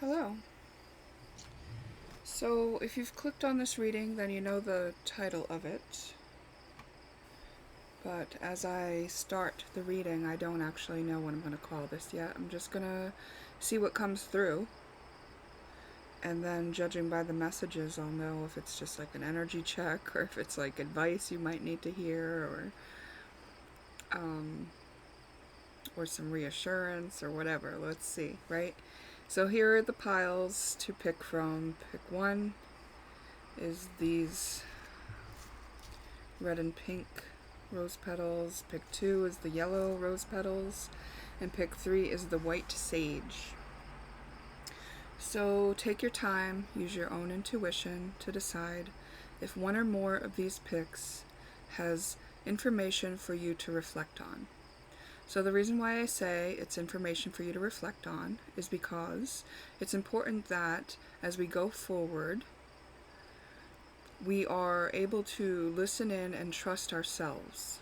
Hello. So, if you've clicked on this reading, then you know the title of it. But as I start the reading, I don't actually know what I'm going to call this yet. I'm just going to see what comes through. And then, judging by the messages, I'll know if it's just like an energy check or if it's like advice you might need to hear or some reassurance or whatever. Let's see, right? So here are the piles to pick from. Pick one is these red and pink rose petals. Pick two is the yellow rose petals. And pick three is the white sage. So take your time, use your own intuition to decide if one or more of these picks has information for you to reflect on. So the reason why I say it's information for you to reflect on is because it's important that as we go forward, we are able to listen in and trust ourselves.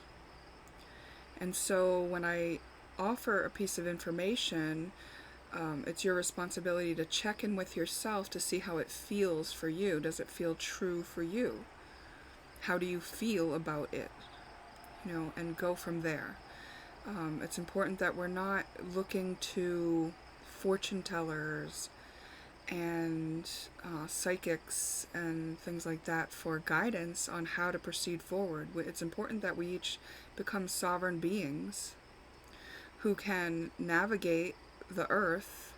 And so when I offer a piece of information, it's your responsibility to check in with yourself to see how it feels for you. Does it feel true for you? How do you feel about it? And go from there. It's important that we're not looking to fortune tellers and psychics and things like that for guidance on how to proceed forward. It's important that we each become sovereign beings who can navigate the earth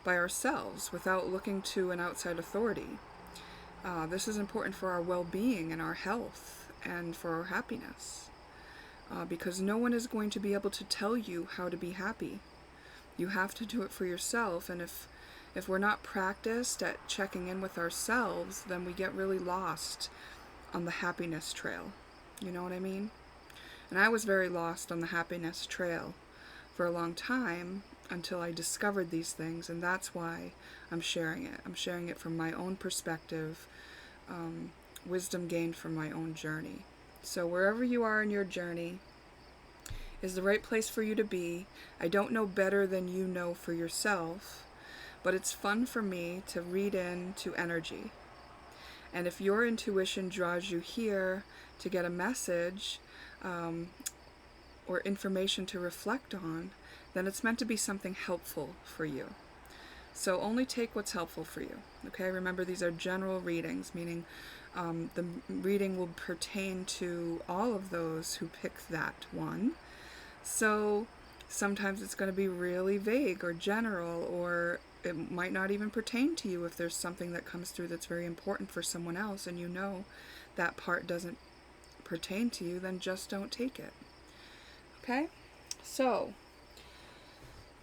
by ourselves without looking to an outside authority. This is important for our well-being and our health and for our happiness. Because no one is going to be able to tell you how to be happy. You have to do it for yourself, and if we're not practiced at checking in with ourselves, then we get really lost on the happiness trail. You know what I mean? And I was very lost on the happiness trail for a long time until I discovered these things, and that's why I'm sharing it. I'm sharing it from my own perspective, wisdom gained from my own journey. So wherever you are in your journey is the right place for you to be. I don't know better than you know for yourself, but it's fun for me to read into energy. And if your intuition draws you here to get a message or information to reflect on, then it's meant to be something helpful for you. So only take what's helpful for you. Okay, remember these are general readings, meaning the reading will pertain to all of those who pick that one. So sometimes it's going to be really vague or general, or it might not even pertain to you if there's something that comes through that's very important for someone else and you know that part doesn't pertain to you, then just don't take it. Okay? So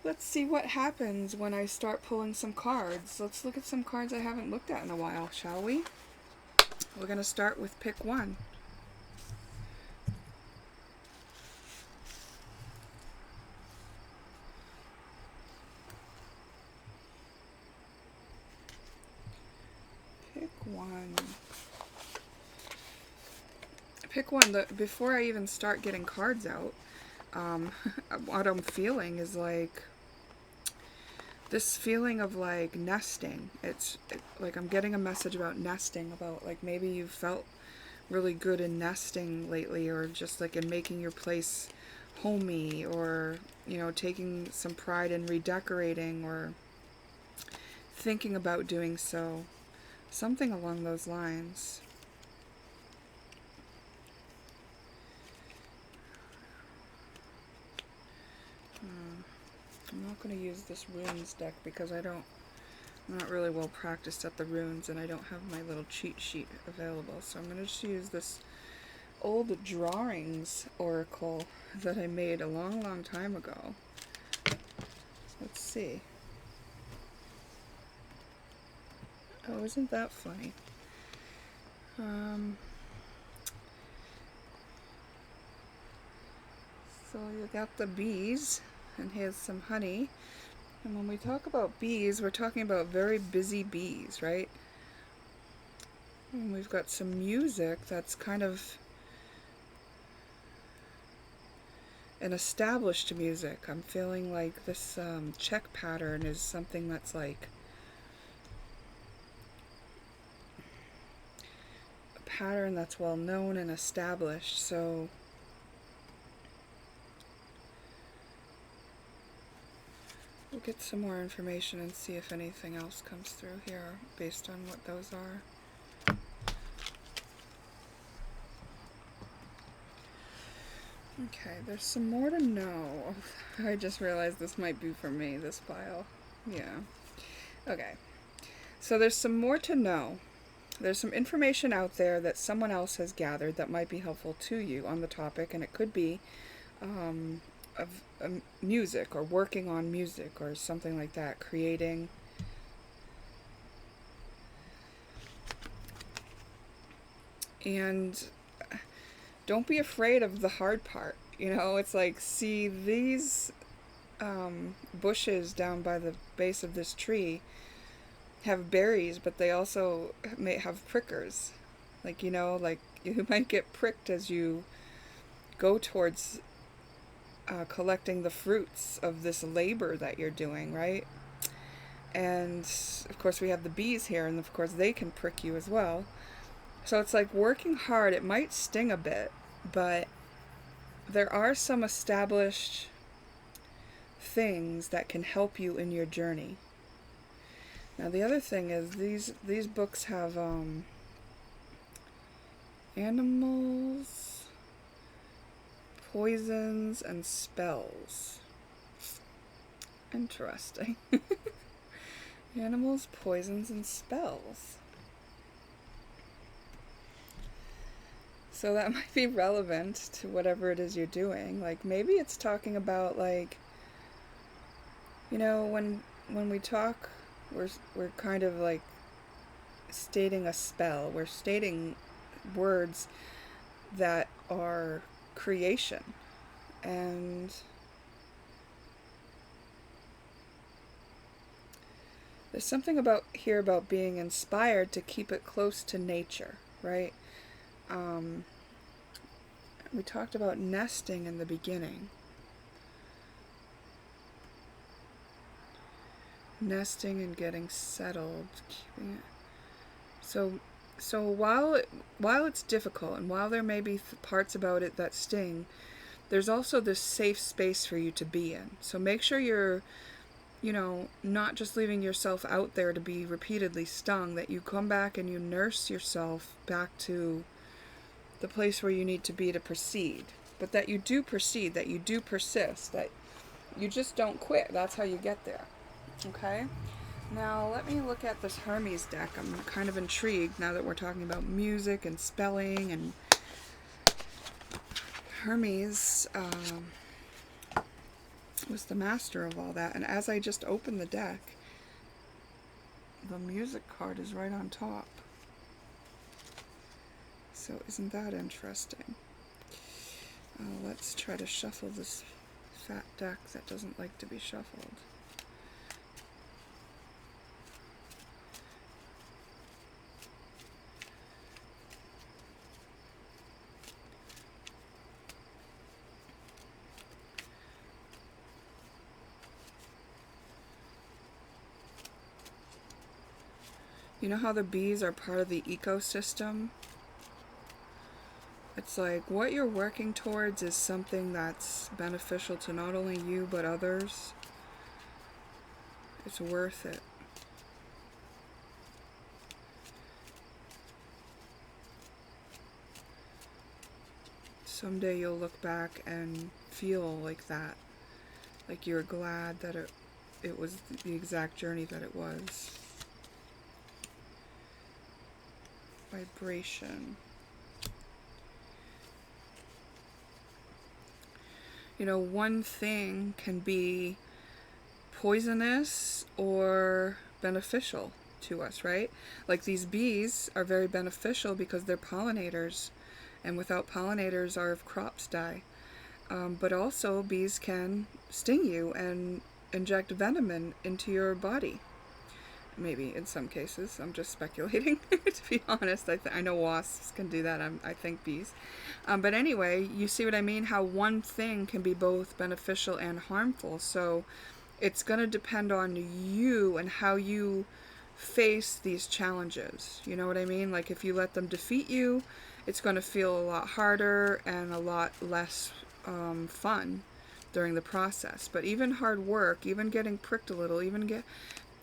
let's see what happens when I start pulling some cards. Let's look at some cards I haven't looked at in a while, shall we? We're going to start with pick one. Pick one. Pick one. Before I even start getting cards out, what I'm feeling is like this feeling of like nesting. It's like I'm getting a message about nesting, about like maybe you felt really good in nesting lately, or just like in making your place homey, or taking some pride in redecorating, or thinking about doing so. Something along those lines. I'm not going to use this runes deck because I'm not really well practiced at the runes, and I don't have my little cheat sheet available. So I'm going to just use this old drawings oracle that I made a long, long time ago. Let's see. Oh, isn't that funny? So you got the bees, and here's some honey. And when we talk about bees, we're talking about very busy bees, right? And we've got some music that's kind of an established music. I'm feeling like this check pattern is something that's like pattern that's well known and established. So we'll get some more information and see if anything else comes through here based on what those are. Okay, there's some more to know. I just realized this might be for me, this pile. Yeah. Okay. So there's some more to know. There's some information out there that someone else has gathered that might be helpful to you on the topic, and it could be of music or working on music or something like that, creating. And don't be afraid of the hard part. You know, it's like, see, these bushes down by the base of this tree have berries, but they also may have prickers. Like, you know, like you might get pricked as you go towards collecting the fruits of this labor that you're doing, right? And of course we have the bees here, and of course they can prick you as well. So it's like working hard. It might sting a bit, but there are some established things that can help you in your journey. Now the other thing is these books have animals, poisons, and spells. Interesting. Animals, poisons, and spells. So that might be relevant to whatever it is you're doing. Like, maybe it's talking about, like, you know, when we talk, we're kind of like stating a spell. We're stating words that are creation. And there's something about here about being inspired to keep it close to nature, right? We talked about nesting in the beginning. Nesting and getting settled, keeping it. So while it's difficult, and while there may be parts about it that sting, there's also this safe space for you to be in. So make sure you're, you know, not just leaving yourself out there to be repeatedly stung, that you come back and you nurse yourself back to the place where you need to be to proceed. But that you do proceed, that you do persist, that you just don't quit. That's how you get there. Okay? Now let me look at this Hermes deck. I'm kind of intrigued now that we're talking about music and spelling, and Hermes was the master of all that. And as I just opened the deck, the music card is right on top. So isn't that interesting? Let's try to shuffle this fat deck that doesn't like to be shuffled. You know how the bees are part of the ecosystem? It's like what you're working towards is something that's beneficial to not only you but others. It's worth it. Someday you'll look back and feel like that. Like you're glad that it was the exact journey that it was. Vibration. You know, one thing can be poisonous or beneficial to us, right? Like these bees are very beneficial because they're pollinators, and without pollinators our crops die. But also bees can sting you and inject venom into your body. Maybe in some cases. I'm just speculating, to be honest. I know wasps can do that. I think bees. But anyway, you see what I mean? How one thing can be both beneficial and harmful. So it's going to depend on you and how you face these challenges. You know what I mean? Like if you let them defeat you, it's going to feel a lot harder and a lot less fun during the process. But even hard work, even getting pricked a little, even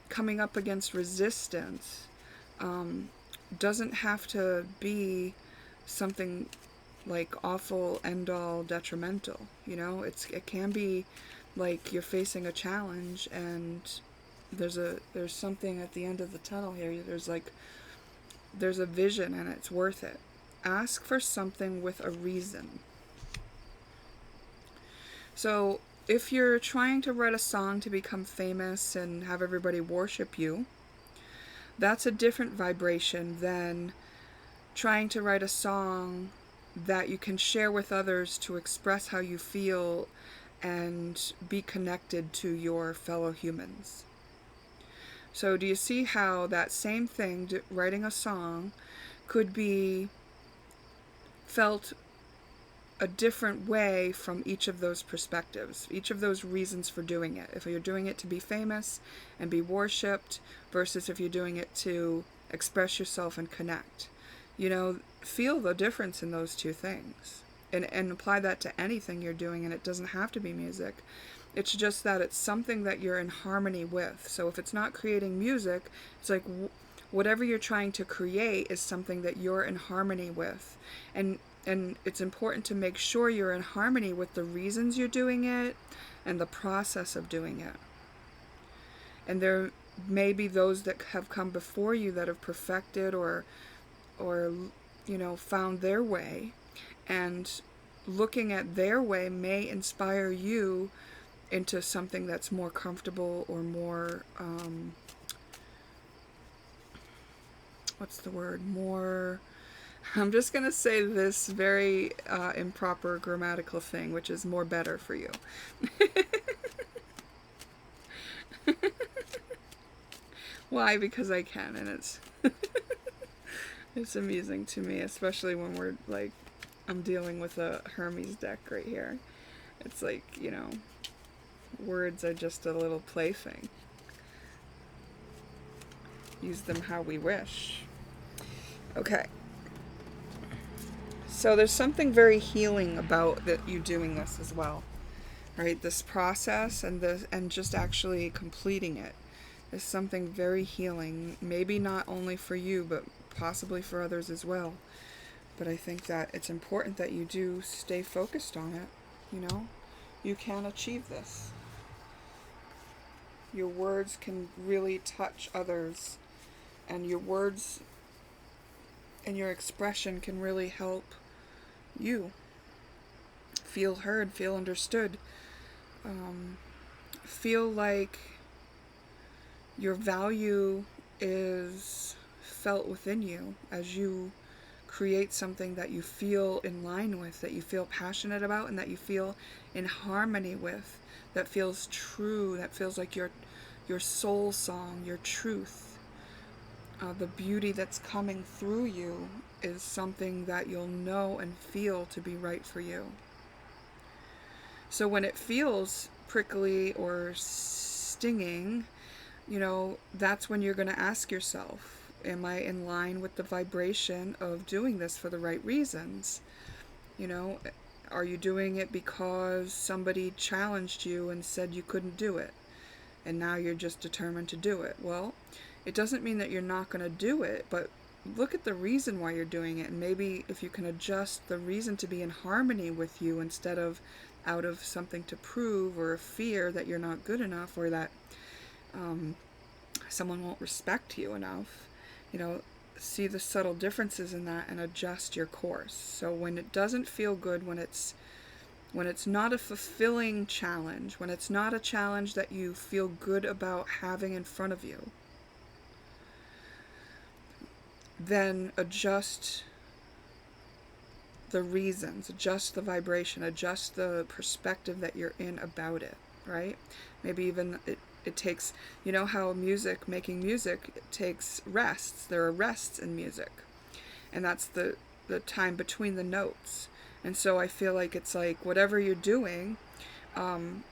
coming up against resistance, doesn't have to be something like awful, end-all, detrimental. You know, it can be like you're facing a challenge and there's something at the end of the tunnel here. There's a vision and it's worth it. Ask for something with a reason. So if you're trying to write a song to become famous and have everybody worship you, that's a different vibration than trying to write a song that you can share with others to express how you feel and be connected to your fellow humans. So do you see how that same thing, writing a song, could be felt a different way from each of those perspectives, each of those reasons for doing it? If you're doing it to be famous and be worshipped versus if you're doing it to express yourself and connect. You know, feel the difference in those two things and apply that to anything you're doing, and it doesn't have to be music. It's just that it's something that you're in harmony with. So if it's not creating music, it's like whatever you're trying to create is something that you're in harmony with. And it's important to make sure you're in harmony with the reasons you're doing it and the process of doing it. And there may be those that have come before you that have perfected or you know, found their way, and looking at their way may inspire you into something that's more comfortable or more more, I'm just going to say this very improper grammatical thing, which is more better for you. Why? Because I can, and it's it's amusing to me, especially when we're like, I'm dealing with a Hermes deck right here. It's like, you know, words are just a little plaything. Use them how we wish. Okay. So there's something very healing about that you doing this as well, right? This process and just actually completing it is something very healing. Maybe not only for you, but possibly for others as well. But I think that it's important that you do stay focused on it. You know, you can achieve this. Your words can really touch others, and your words and your expression can really help you feel heard, feel understood, feel like your value is felt within you as you create something that you feel in line with, that you feel passionate about, and that you feel in harmony with, that feels true, that feels like your soul song, your truth. The beauty that's coming through you is something that you'll know and feel to be right for you. So when it feels prickly or stinging, you know, that's when you're going to ask yourself, am I in line with the vibration of doing this for the right reasons? You know, are you doing it because somebody challenged you and said you couldn't do it, and now you're just determined to do it? Well, it doesn't mean that you're not going to do it, but look at the reason why you're doing it, and maybe if you can adjust the reason to be in harmony with you instead of out of something to prove or a fear that you're not good enough or that someone won't respect you enough, you know, see the subtle differences in that and adjust your course. So when it doesn't feel good, when it's not a fulfilling challenge, when it's not a challenge that you feel good about having in front of you, then adjust the reasons, adjust the vibration, adjust the perspective that you're in about it, right? Maybe even it takes, you know how making music, it takes rests. There are rests in music. And that's the time between the notes. And so I feel like it's like whatever you're doing, when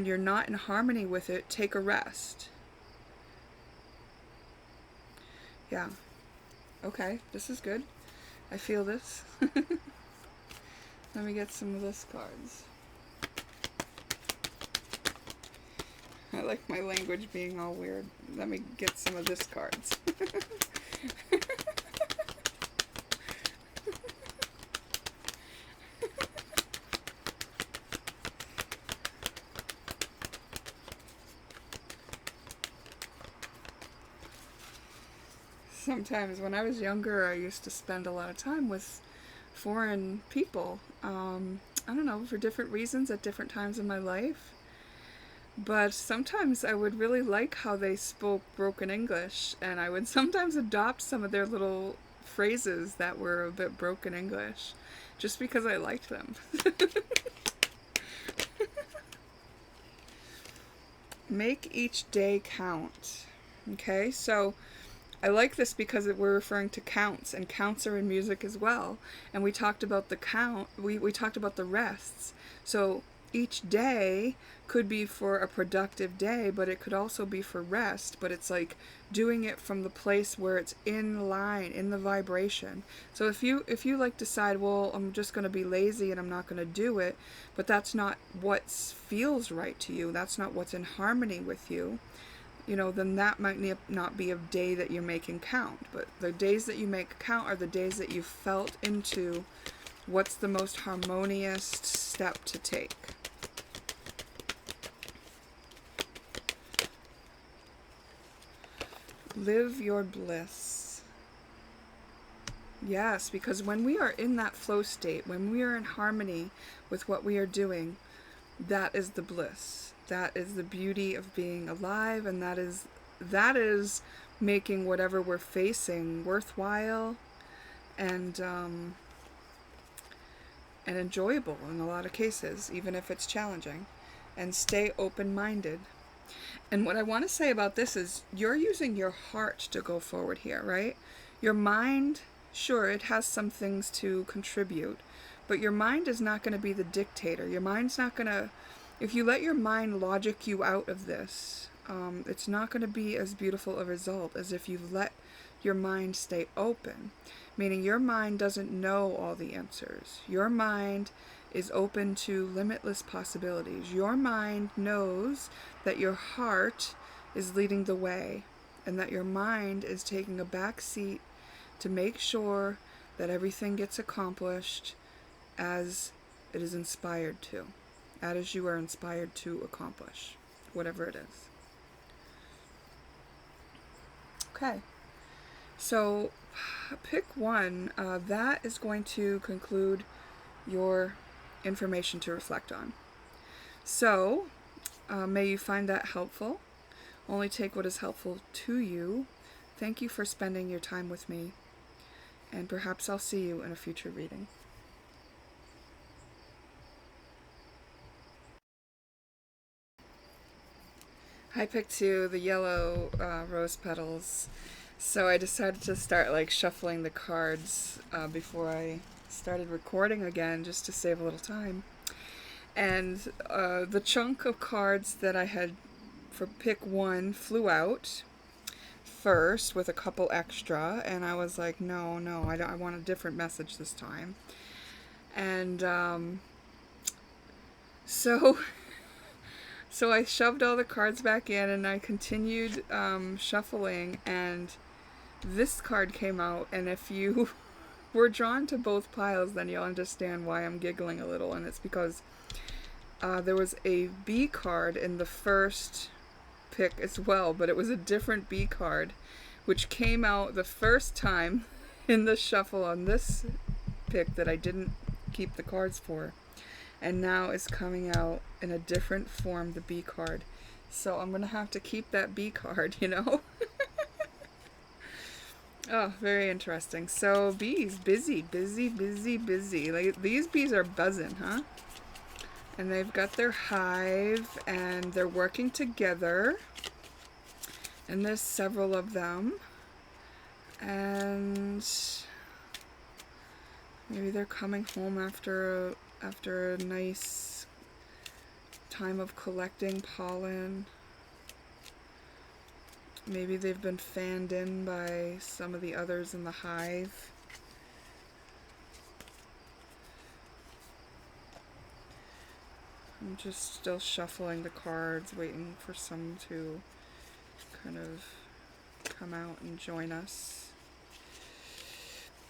you're not in harmony with it, take a rest. Yeah. Okay, this is good. I feel this. Let me get some of this cards. I like my language being all weird. Let me get some of this cards. Sometimes when I was younger, I used to spend a lot of time with foreign people. I don't know, for different reasons at different times in my life. But sometimes I would really like how they spoke broken English, and I would sometimes adopt some of their little phrases that were a bit broken English, just because I liked them. Make each day count. Okay, so I like this because we're referring to counts, and counts are in music as well. And we talked about the count, we talked about the rests. So each day could be for a productive day, but it could also be for rest. But it's like doing it from the place where it's in line, in the vibration. So if you like decide, well, I'm just going to be lazy and I'm not going to do it, but that's not what feels right to you, that's not what's in harmony with you, then that might not be a day that you're making count. But the days that you make count are the days that you felt into what's the most harmonious step to take. Live your bliss. Yes, because when we are in that flow state, when we are in harmony with what we are doing, that is the bliss. That is the beauty of being alive, and that is making whatever we're facing worthwhile and enjoyable in a lot of cases, even if it's challenging. And stay open-minded. And what I want to say about this is you're using your heart to go forward here, right? Your mind, sure, it has some things to contribute, but your mind is not going to be the dictator. Your mind's not going to, if you let your mind logic you out of this, it's not going to be as beautiful a result as if you let your mind stay open. Meaning your mind doesn't know all the answers. Your mind is open to limitless possibilities. Your mind knows that your heart is leading the way, and that your mind is taking a back seat to make sure that everything gets accomplished as it is inspired to, as you are inspired to accomplish, whatever it is. Okay, so pick one. That is going to conclude your information to reflect on. So, may you find that helpful. Only take what is helpful to you. Thank you for spending your time with me, and perhaps I'll see you in a future reading. I picked two, the yellow rose petals, so I decided to start shuffling the cards before I started recording again, just to save a little time. And the chunk of cards that I had for pick one flew out first with a couple extra, and I was like, no, I want a different message this time. And so I shoved all the cards back in, and I continued shuffling, and this card came out. And if you were drawn to both piles, then you'll understand why I'm giggling a little, and it's because there was a B card in the first pick as well, but it was a different B card, which came out the first time in the shuffle on this pick that I didn't keep the cards for, and now is coming out in a different form, the B card. So I'm gonna have to keep that B card, Oh, very interesting. So bees, busy. Like, these bees are buzzing, huh? And they've got their hive, and they're working together. And there's several of them. And maybe they're coming home after a nice time of collecting pollen. maybe they've been fanned in by some of the others in the hive. I'm just still shuffling the cards, waiting for some to kind of come out and join us.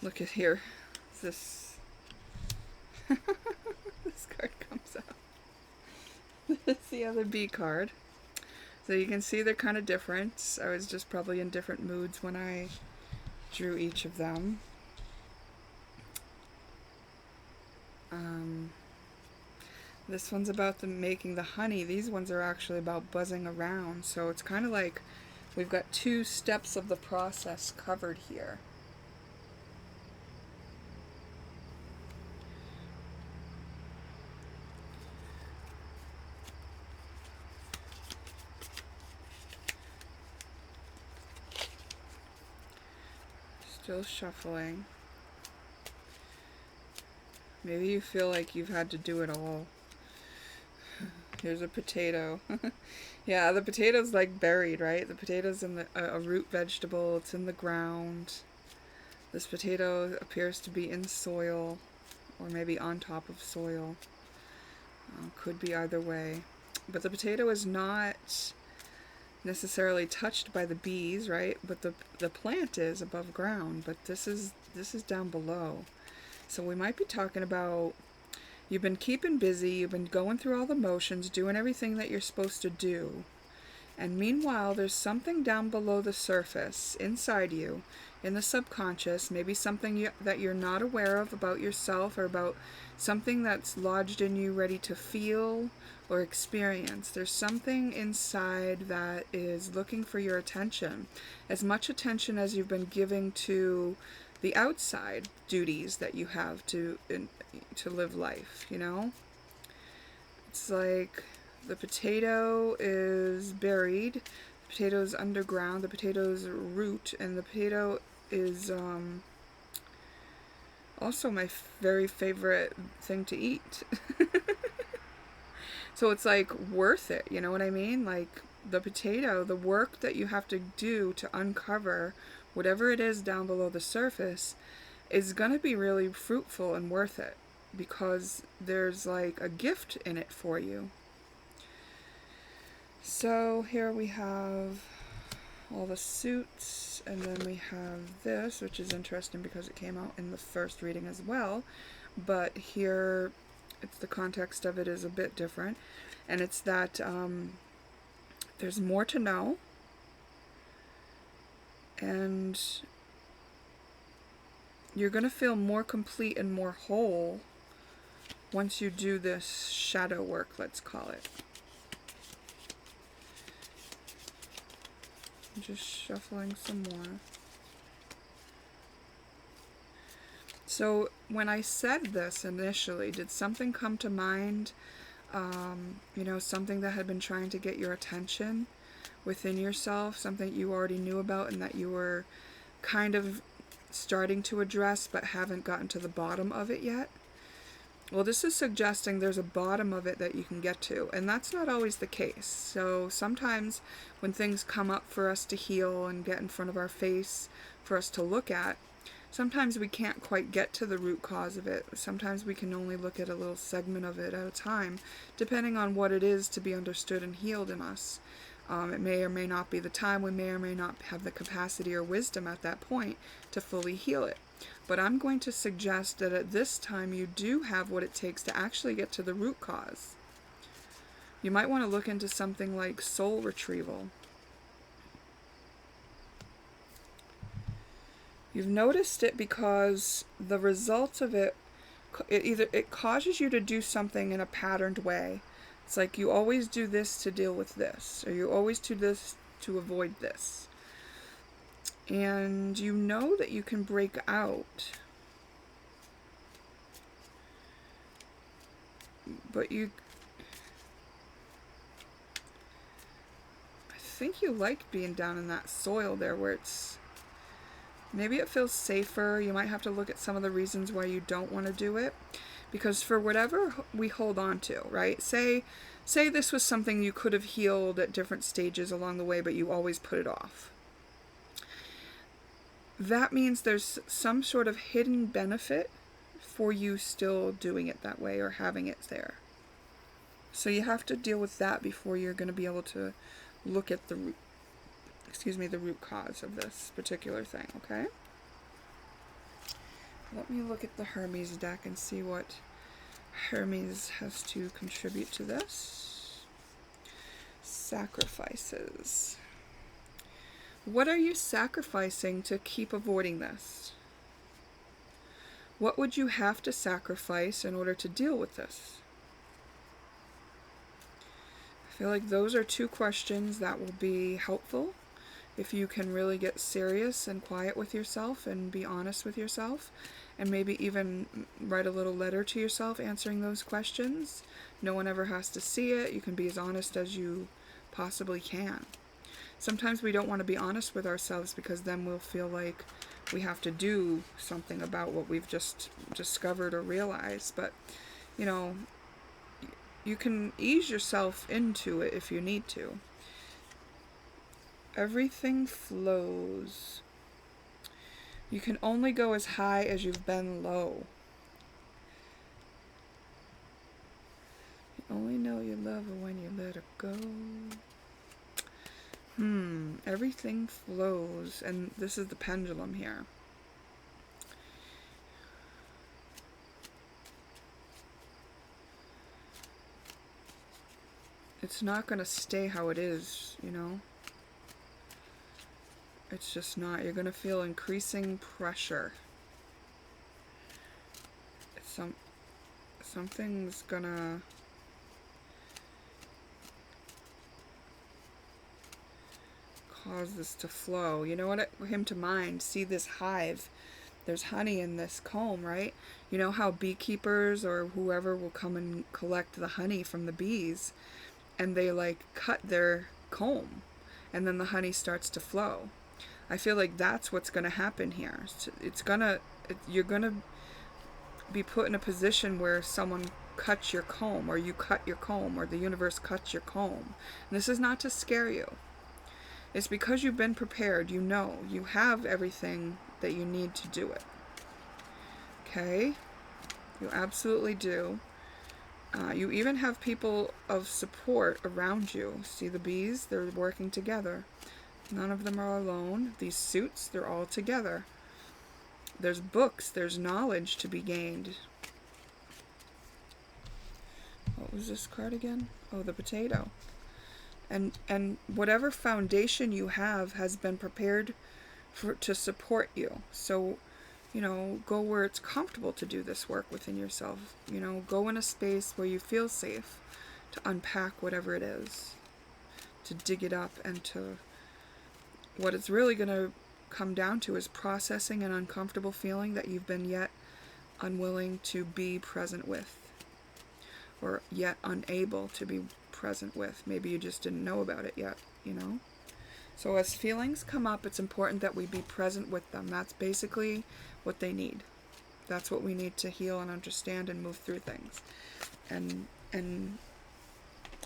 Look at here. This this card comes out. This is the other B card. So you can see they're kind of different. I was just probably in different moods when I drew each of them. This one's about making the honey. These ones are actually about buzzing around. So it's kind of like we've got 2 steps of the process covered here. Still shuffling. Maybe you feel like you've had to do it all. Here's a potato. Yeah, the potato's like buried, right? The potato's in a root vegetable. It's in the ground. This potato appears to be in soil, or maybe on top of soil. Could be either way. But the potato is not necessarily touched by the bees, right? But the plant is above ground. But this is down below. So we might be talking about you've been keeping busy, you've been going through all the motions, doing everything that you're supposed to do. And meanwhile, there's something down below the surface, inside you, in the subconscious, maybe something that you're not aware of about yourself, or about something that's lodged in you ready to feel or experience. There's something inside that is looking for your attention. As much attention as you've been giving to the outside duties that you have to live life, you know? It's like the potato is buried, the potato is underground, the potato's root, and the potato is also my very favorite thing to eat. So it's like worth it, you know what I mean? Like the potato, the work that you have to do to uncover whatever it is down below the surface is going to be really fruitful and worth it, because there's like a gift in it for you. So here we have all the suits, and then we have this, which is interesting because it came out in the first reading as well, but here it's the context of it is a bit different, and it's that there's more to know, and you're going to feel more complete and more whole once you do this shadow work, let's call it. I'm just shuffling some more. So when I said this initially, did something come to mind? You know, something that had been trying to get your attention within yourself, something you already knew about and that you were kind of starting to address but haven't gotten to the bottom of it yet? Well, this is suggesting there's a bottom of it that you can get to, and that's not always the case. So sometimes when things come up for us to heal and get in front of our face for us to look at, sometimes we can't quite get to the root cause of it. Sometimes we can only look at a little segment of it at a time, depending on what it is to be understood and healed in us. It may or may not be the time. We may or may not have the capacity or wisdom at that point to fully heal it. But I'm going to suggest that at this time you do have what it takes to actually get to the root cause. You might want to look into something like soul retrieval. You've noticed it because the result of it causes you to do something in a patterned way. It's like you always do this to deal with this, or you always do this to avoid this. And you know that you can break out, but I think you like being down in that soil there where maybe it feels safer. You might have to look at some of the reasons why you don't want to do it, because for whatever we hold on to, right? Say say this was something you could have healed at different stages along the way, but you always put it off. That means there's some sort of hidden benefit for you still doing it that way or having it there. So you have to deal with that before you're going to be able to look at the root cause of this particular thing, okay? Let me look at the Hermes deck and see what Hermes has to contribute to this. Sacrifices. What are you sacrificing to keep avoiding this? What would you have to sacrifice in order to deal with this? I feel like those are two questions that will be helpful if you can really get serious and quiet with yourself and be honest with yourself, and maybe even write a little letter to yourself answering those questions. No one ever has to see it. You can be as honest as you possibly can. Sometimes we don't want to be honest with ourselves because then we'll feel like we have to do something about what we've just discovered or realized. But, you know, you can ease yourself into it if you need to. Everything flows. You can only go as high as you've been low. You only know you love her when you let her go. Everything flows, and this is the pendulum here. It's not going to stay how it is, you know? It's just not. You're going to feel increasing pressure. Something's going to cause this to flow. You know what it came to mind? See this hive. There's honey in this comb, right? You know how beekeepers or whoever will come and collect the honey from the bees, and they like cut their comb, and then the honey starts to flow. I feel like that's what's going to happen here. You're going to be put in a position where someone cuts your comb, or you cut your comb, or the universe cuts your comb. And this is not to scare you. It's because you've been prepared. You know, you have everything that you need to do it. Okay? You absolutely do. You even have people of support around you. See the bees? They're working together. None of them are alone. These suits, they're all together. There's books, there's knowledge to be gained. What was this card again? Oh, the potato. And whatever foundation you have has been prepared to support you. So, you know, go where it's comfortable to do this work within yourself. You know, go in a space where you feel safe to unpack whatever it is, to dig it up, and to... What it's really going to come down to is processing an uncomfortable feeling that you've been yet unwilling to be present with, or yet unable to be present with. Maybe you just didn't know about it yet, you know? So as feelings come up, it's important that we be present with them. That's basically what they need. That's what we need to heal and understand and move through things. And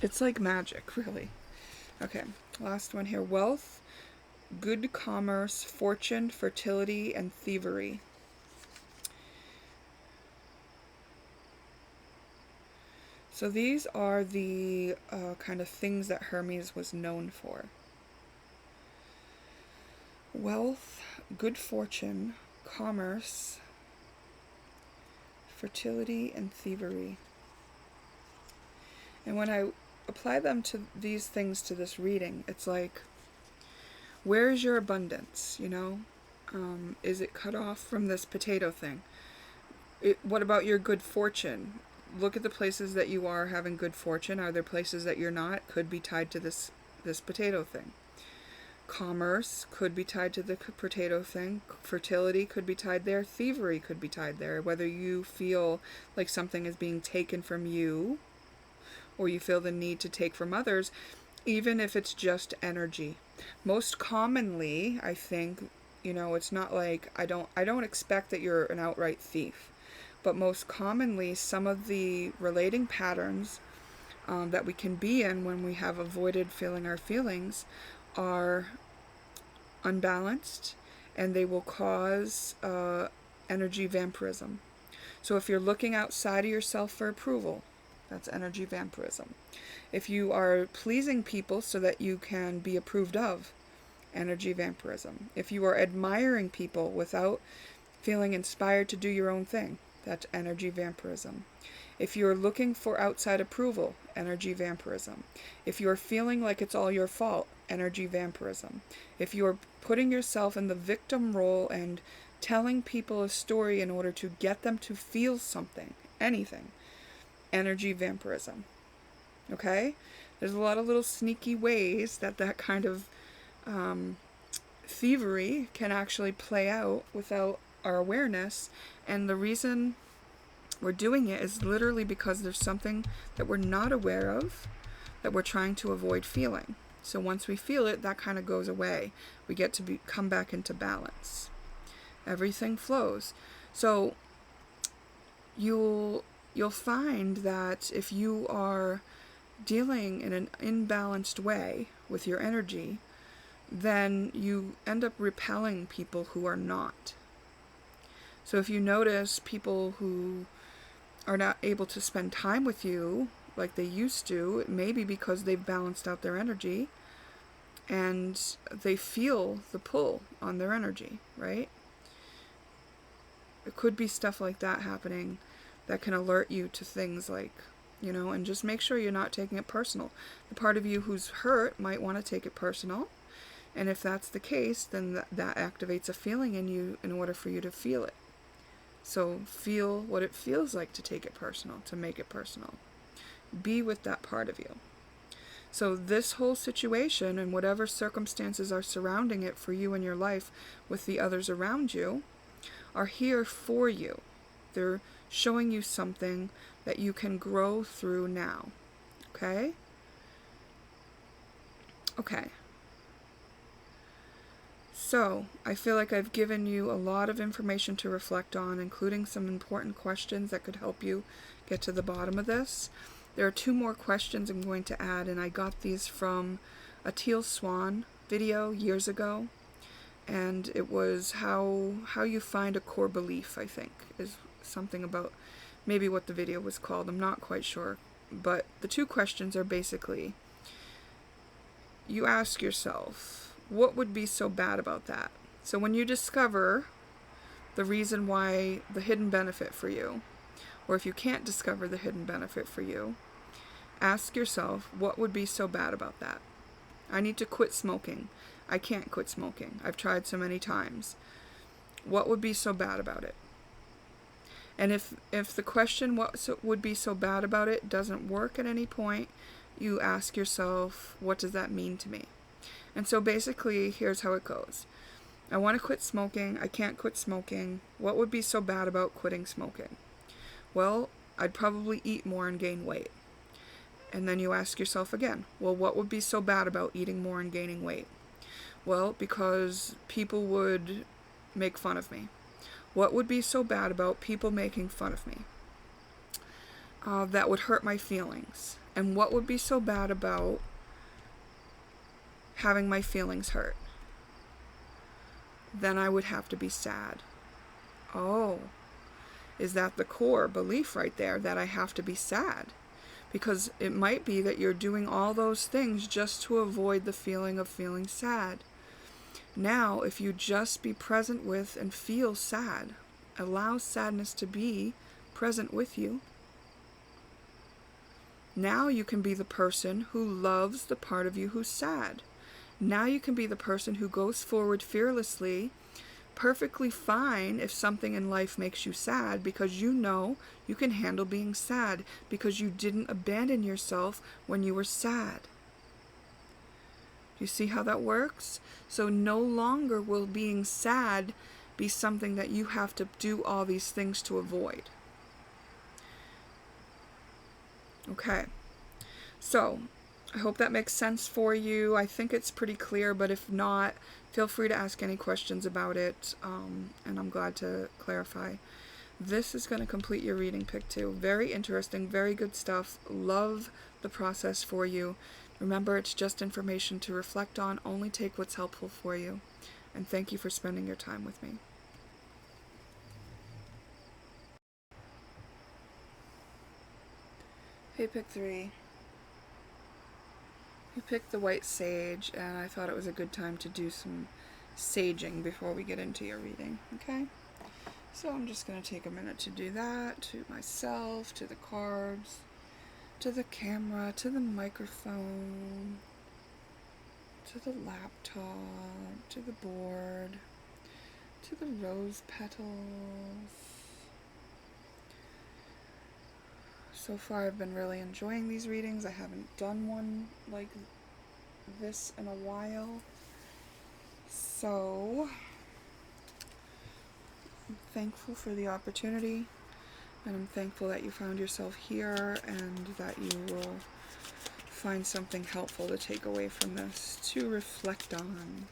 it's like magic, really. Okay, last one here. Wealth, good commerce, fortune, fertility, and thievery. So these are the kind of things that Hermes was known for. Wealth, good fortune, commerce, fertility, and thievery. And when I apply them to these things to this reading, it's like, where's your abundance, you know? Is it cut off from this potato thing? What about your good fortune? Look at the places that you are having good fortune. Are there places that you're not? Could be tied to this potato thing. Commerce could be tied to the potato thing. Fertility could be tied there. Thievery could be tied there. Whether you feel like something is being taken from you, or you feel the need to take from others, even if it's just energy. Most commonly, I think, you know, it's not like, I don't expect that you're an outright thief. But most commonly, some of the relating patterns that we can be in when we have avoided feeling our feelings are unbalanced, and they will cause energy vampirism. So if you're looking outside of yourself for approval, that's energy vampirism. If you are pleasing people so that you can be approved of, energy vampirism. If you are admiring people without feeling inspired to do your own thing, that's energy vampirism. If you're looking for outside approval, energy vampirism. If you're feeling like it's all your fault, energy vampirism. If you're putting yourself in the victim role and telling people a story in order to get them to feel something, anything, energy vampirism. Okay? There's a lot of little sneaky ways that kind of thievery can actually play out without our awareness, and the reason we're doing it is literally because there's something that we're not aware of that we're trying to avoid feeling. So once we feel it, that kind of goes away. We get to come back into balance. Everything flows. So you'll find that if you are dealing in an imbalanced way with your energy, then you end up repelling people who are not. So if you notice people who are not able to spend time with you like they used to, it may be because they've balanced out their energy and they feel the pull on their energy, right? It could be stuff like that happening that can alert you to things like, and just make sure you're not taking it personal. The part of you who's hurt might want to take it personal. And if that's the case, then that activates a feeling in you in order for you to feel it. So feel what it feels like to take it personal, to make it personal. Be with that part of you. So this whole situation and whatever circumstances are surrounding it for you in your life with the others around you are here for you. They're showing you something that you can grow through now. Okay? Okay. So, I feel like I've given you a lot of information to reflect on, including some important questions that could help you get to the bottom of this. There are 2 more questions I'm going to add, and I got these from a Teal Swan video years ago. And it was how you find a core belief, I think, is something about maybe what the video was called. I'm not quite sure. But the 2 questions are basically, you ask yourself, what would be so bad about that? So when you discover the reason why the hidden benefit for you, or if you can't discover the hidden benefit for you, ask yourself, what would be so bad about that? I need to quit smoking. I can't quit smoking. I've tried so many times. What would be so bad about it? And if the question, what would be so bad about it, doesn't work at any point, you ask yourself, what does that mean to me? And so basically, here's how it goes. I want to quit smoking. I can't quit smoking. What would be so bad about quitting smoking? Well, I'd probably eat more and gain weight. And then you ask yourself again, well, what would be so bad about eating more and gaining weight? Well, because people would make fun of me. What would be so bad about people making fun of me? That would hurt my feelings. And what would be so bad about having my feelings hurt? Then I would have to be sad. Oh, is that the core belief right there, that I have to be sad? Because it might be that you're doing all those things just to avoid the feeling of feeling sad. Now, if you just be present with and feel sad, allow sadness to be present with you, now you can be the person who loves the part of you who's sad. Now you can be the person who goes forward fearlessly, perfectly fine if something in life makes you sad, because you know you can handle being sad, because you didn't abandon yourself when you were sad. You see how that works? So no longer will being sad be something that you have to do all these things to avoid. Okay. So, I hope that makes sense for you. I think it's pretty clear, but if not, feel free to ask any questions about it, and I'm glad to clarify. this is going to complete your reading, pick 2. Very interesting, very good stuff. Love the process for you. Remember, it's just information to reflect on. Only take what's helpful for you. And thank you for spending your time with me. Hey, pick 3. You picked the white sage, and I thought it was a good time to do some saging before we get into your reading, okay? So I'm just going to take a minute to do that, to myself, to the cards, to the camera, to the microphone, to the laptop, to the board, to the rose petals. So far I've been really enjoying these readings. I haven't done one like this in a while. So I'm thankful for the opportunity, and I'm thankful that you found yourself here and that you will find something helpful to take away from this to reflect on.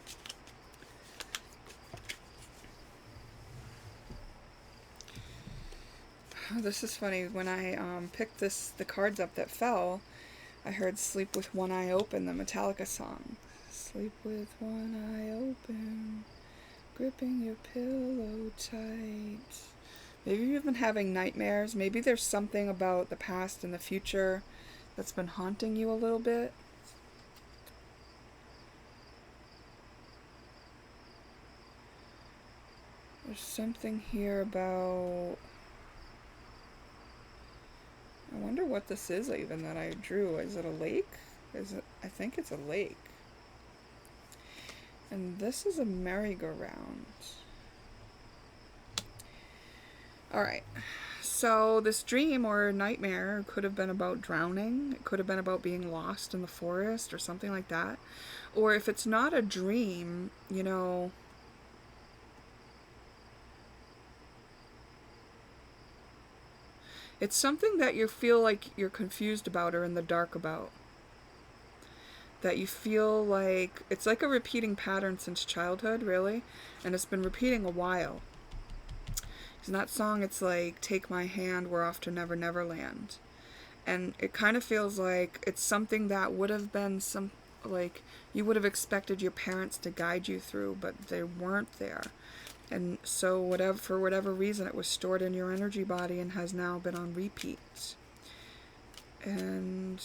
This is funny. When I picked the cards up that fell, I heard "Sleep with One Eye Open," the Metallica song. Sleep with one eye open, gripping your pillow tight. Maybe you've been having nightmares. Maybe there's something about the past and the future that's been haunting you a little bit. There's something here about... I wonder what this is even that I drew. Is it a lake? I think it's a lake. And this is a merry-go-round. Alright. So this dream or nightmare could have been about drowning. It could have been about being lost in the forest or something like that. Or if it's not a dream, you know... It's something that you feel like you're confused about or in the dark about. That you feel like... It's like a repeating pattern since childhood, really. And it's been repeating a while. In that song, it's like, "Take my hand, we're off to Never Never Land." And it kind of feels like it's something that would have been like, you would have expected your parents to guide you through, but they weren't there. And so for whatever reason, it was stored in your energy body and has now been on repeat. And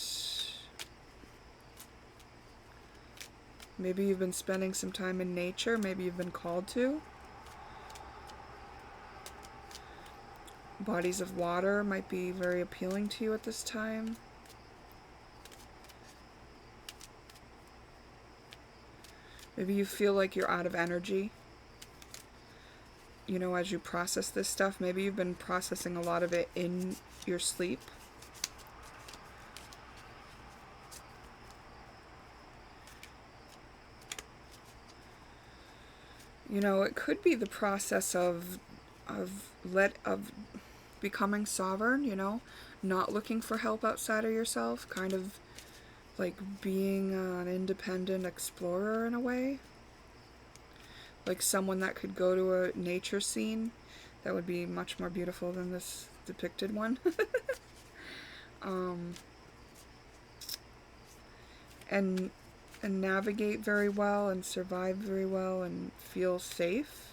maybe you've been spending some time in nature. Maybe you've been called to. Bodies of water might be very appealing to you at this time. Maybe you feel like you're out of energy. You know, as you process this stuff, maybe you've been processing a lot of it in your sleep. You know, it could be the process of becoming sovereign, you know, not looking for help outside of yourself, kind of like being an independent explorer in a way. Like someone that could go to a nature scene that would be much more beautiful than this depicted one. and navigate very well and survive very well and feel safe.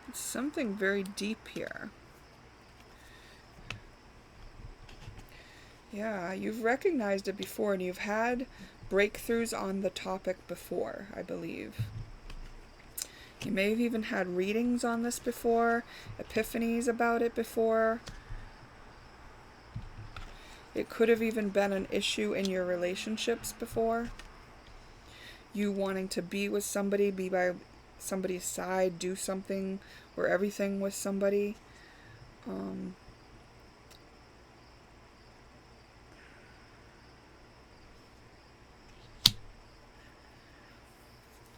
It's something very deep here. Yeah, you've recognized it before, and you've had breakthroughs on the topic before, I believe. You may have even had readings on this before, epiphanies about it before. It could have even been an issue in your relationships before. You wanting to be with somebody, be by somebody's side, do something or everything with somebody.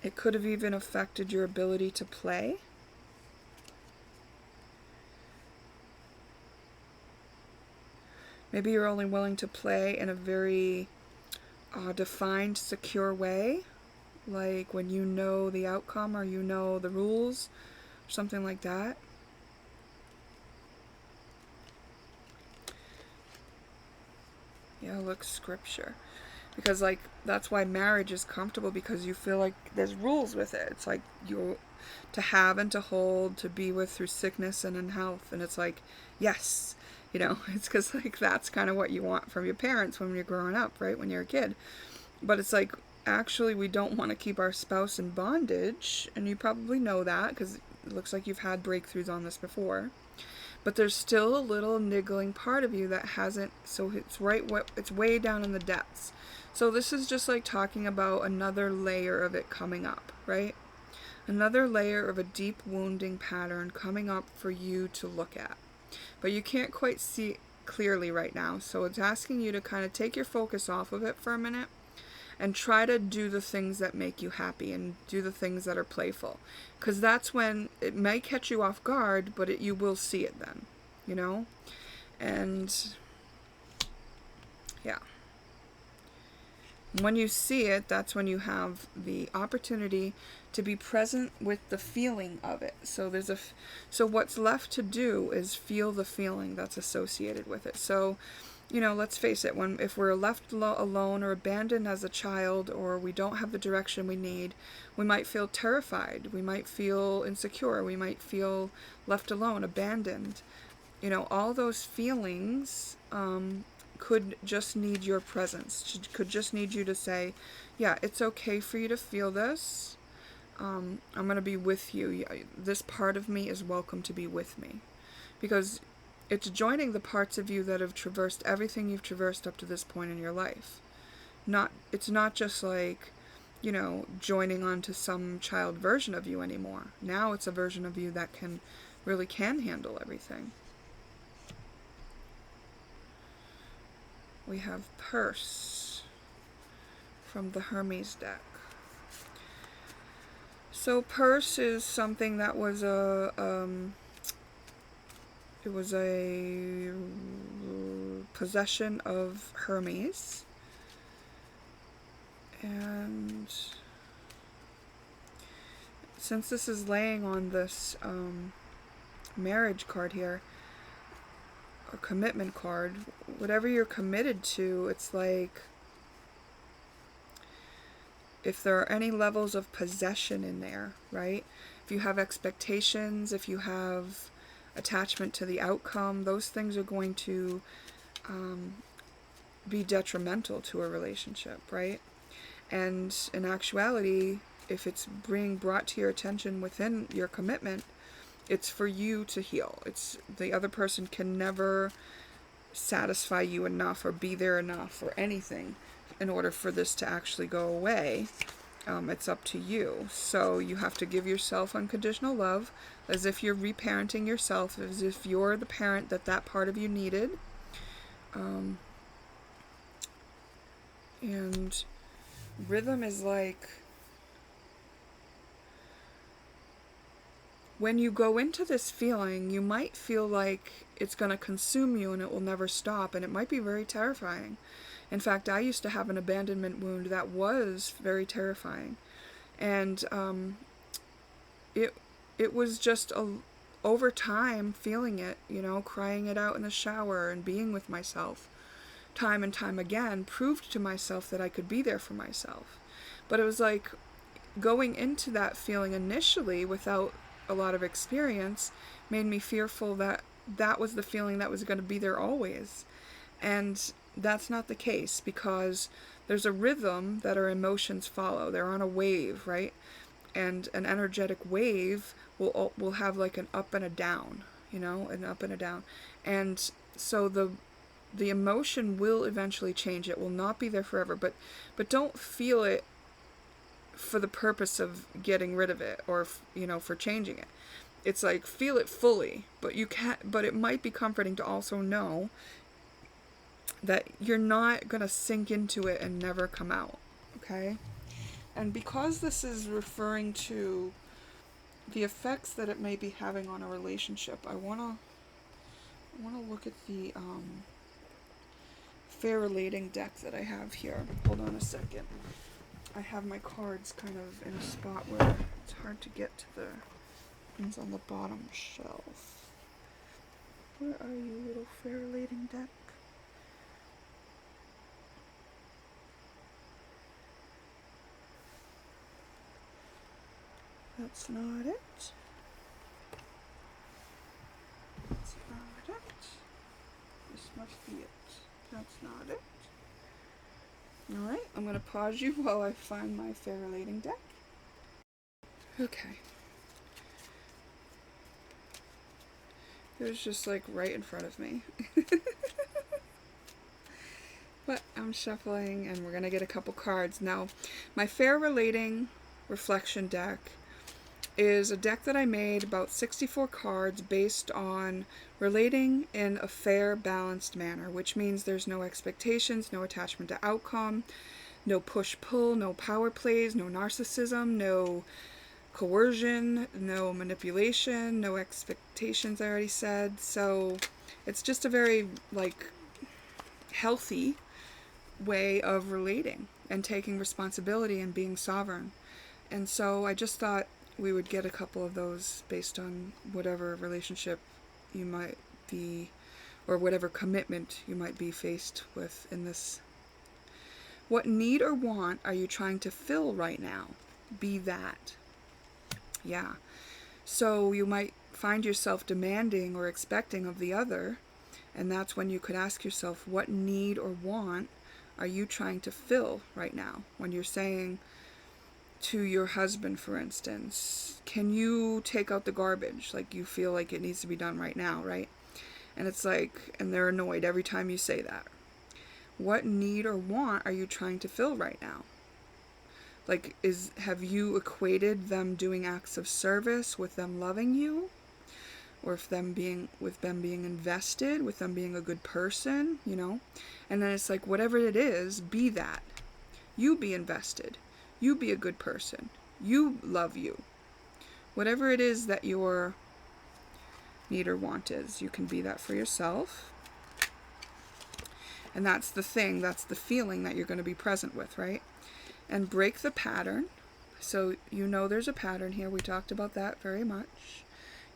It could have even affected your ability to play. Maybe you're only willing to play in a very defined, secure way, like when you know the outcome or you know the rules, something like that. Yeah, look, scripture. Because, like, that's why marriage is comfortable, because you feel like there's rules with it. It's like you to have and to hold, to be with through sickness and in health. And it's like, yes, it's because, like, that's kind of what you want from your parents when you're growing up, right? When you're a kid. But it's like, actually, we don't want to keep our spouse in bondage. And you probably know that because it looks like you've had breakthroughs on this before. But there's still a little niggling part of you that hasn't, so it's way down in the depths. So this is just like talking about another layer of it coming up, right? Another layer of a deep wounding pattern coming up for you to look at. But you can't quite see it clearly right now. So it's asking you to kind of take your focus off of it for a minute and try to do the things that make you happy and do the things that are playful. Because that's when it may catch you off guard, but you will see it then, And, yeah. When you see it, that's when you have the opportunity to be present with the feeling of it. So so what's left to do is feel the feeling that's associated with it. So, let's face it, if we're left alone or abandoned as a child, or we don't have the direction we need, we might feel terrified, we might feel insecure, we might feel left alone, abandoned. All those feelings could just need your presence, could just need you to say, yeah, it's okay for you to feel this. I'm going to be with you. This part of me is welcome to be with me. Because it's joining the parts of you that have traversed everything you've traversed up to this point in your life. It's not just like, joining onto some child version of you anymore. Now it's a version of you that really can handle everything. We have Purse from the Hermes deck. So Purse is something that was it was a possession of Hermes. And since this is laying on this marriage card here, or commitment card, whatever you're committed to, it's like, if there are any levels of possession in there, right? If you have expectations, if you have attachment to the outcome, those things are going to be detrimental to a relationship, right? And in actuality, if it's being brought to your attention within your commitment, it's for you to heal. The other person can never satisfy you enough or be there enough or anything in order for this to actually go away. It's up to you. So you have to give yourself unconditional love, as if you're reparenting yourself, as if you're the parent that part of you needed. And rhythm is like, when you go into this feeling, you might feel like it's going to consume you and it will never stop, and it might be very terrifying. In fact, I used to have an abandonment wound that was very terrifying. And it was just over time feeling it, crying it out in the shower and being with myself time and time again, proved to myself that I could be there for myself. But it was like going into that feeling initially without a lot of experience made me fearful that was the feeling that was going to be there always. And that's not the case, because there's a rhythm that our emotions follow. They're on a wave, right? And an energetic wave will have like an up and a down, an up and a down. And so the emotion will eventually change. It will not be there forever, but don't feel it for the purpose of getting rid of it or, for changing it. It's like, feel it fully, but it might be comforting to also know that you're not going to sink into it and never come out, okay? And because this is referring to the effects that it may be having on a relationship, I want to look at the fair relating deck that I have here. Hold on a second. I have my cards kind of in a spot where it's hard to get to the things on the bottom shelf. Where are you, little fair relating deck? That's not it. That's not it. This must be it. That's not it. Alright, I'm going to pause you while I find my fair relating deck. Okay. It was just like right in front of me. But I'm shuffling and we're going to get a couple cards. Now, my fair relating reflection deck is a deck that I made, about 64 cards, based on relating in a fair, balanced manner, which means there's no expectations, no attachment to outcome, no push-pull, no power plays, no narcissism, no coercion, no manipulation, no expectations, I already said. So it's just a very, like, healthy way of relating and taking responsibility and being sovereign. And so I just thought we would get a couple of those based on whatever relationship you might be, or whatever commitment you might be faced with in this. What need or want are you trying to fill right now? Be that. Yeah. So you might find yourself demanding or expecting of the other, and that's when you could ask yourself, what need or want are you trying to fill right now? When you're saying to your husband, for instance, can you take out the garbage? Like, you feel like it needs to be done right now, right? And it's like, and they're annoyed every time you say that. What need or want are you trying to fill right now? Like, have you equated them doing acts of service with them loving you? Or with them being invested, with them being a good person, you know? And then it's like, whatever it is, be that. You be invested. You be a good person. You love you. Whatever it is that your need or want is, you can be that for yourself. And that's the thing, that's the feeling that you're going to be present with, right? And break the pattern. So you know there's a pattern here. We talked about that very much.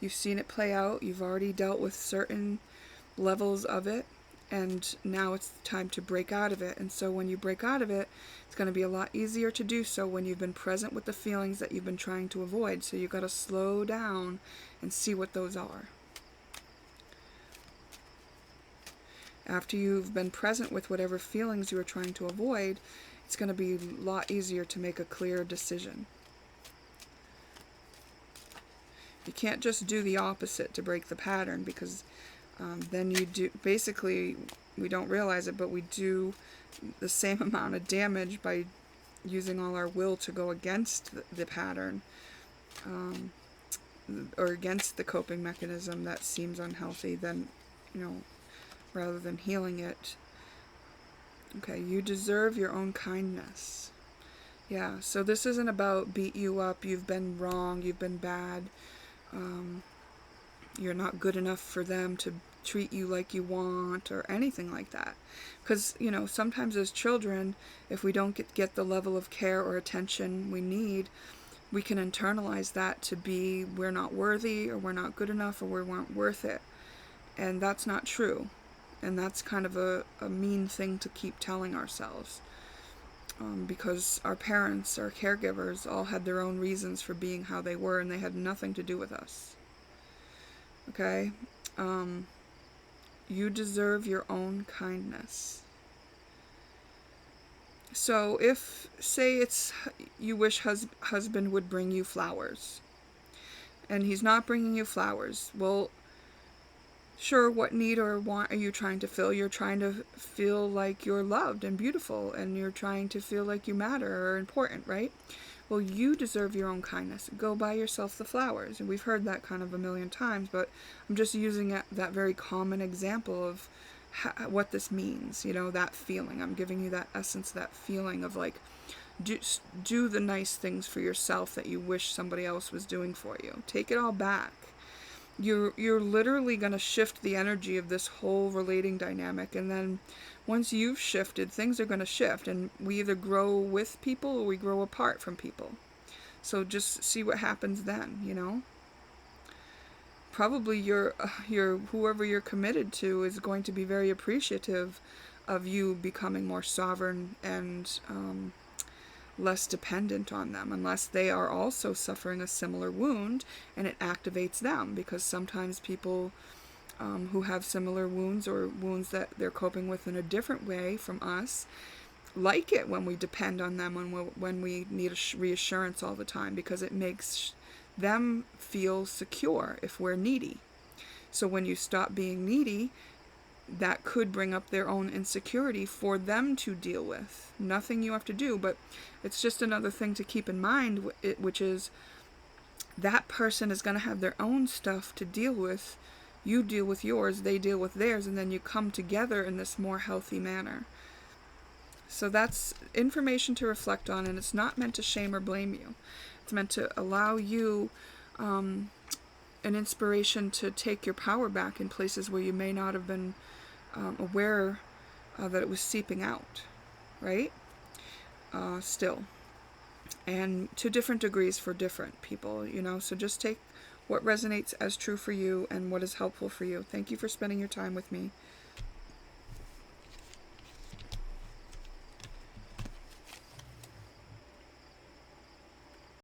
You've seen it play out. You've already dealt with certain levels of it. And now it's time to break out of it. And so when you break out of it, it's going to be a lot easier to do so when you've been present with the feelings that you've been trying to avoid. So you've got to slow down and see what those are. After you've been present with whatever feelings you are trying to avoid, it's going to be a lot easier to make a clear decision. You can't just do the opposite to break the pattern, because then you do, basically, we don't realize it, but we do the same amount of damage by using all our will to go against the pattern, or against the coping mechanism that seems unhealthy, than, you know, rather than healing it. Okay, you deserve your own kindness. Yeah, so this isn't about beat you up, you've been wrong, you've been bad, you're not good enough for them to treat you like you want, or anything like that. Because, you know, sometimes as children, if we don't get the level of care or attention we need, we can internalize that to be we're not worthy, or we're not good enough, or we weren't worth it. And that's not true. And that's kind of a mean thing to keep telling ourselves. Because our parents, our caregivers, all had their own reasons for being how they were, and they had nothing to do with us. Okay? You deserve your own kindness. So if, say it's, you wish husband would bring you flowers, and he's not bringing you flowers, well, sure, what need or want are you trying to fill? You're trying to feel like you're loved and beautiful, and you're trying to feel like you matter or are important, right? Well, you deserve your own kindness. Go buy yourself the flowers. And we've heard that kind of a million times, but I'm just using that very common example of what this means, you know, that feeling. I'm giving you that essence, that feeling of like, do the nice things for yourself that you wish somebody else was doing for you. Take it all back. You're literally going to shift the energy of this whole relating dynamic, and then once you've shifted, things are going to shift, and we either grow with people or we grow apart from people. So just see what happens then, you know? Probably your whoever you're committed to is going to be very appreciative of you becoming more sovereign and less dependent on them, unless they are also suffering a similar wound and it activates them, because sometimes people who have similar wounds or wounds that they're coping with in a different way from us like it when we depend on them, when we need reassurance all the time, because it makes them feel secure if we're needy. So when you stop being needy, that could bring up their own insecurity for them to deal with. Nothing you have to do, but it's just another thing to keep in mind, which is that person is going to have their own stuff to deal with. You deal with yours, they deal with theirs, and then you come together in this more healthy manner. So that's information to reflect on, and it's not meant to shame or blame you. It's meant to allow you an inspiration to take your power back in places where you may not have been aware that it was seeping out, right? Still. And to different degrees for different people, you know. So just take what resonates as true for you and what is helpful for you. Thank you for spending your time with me.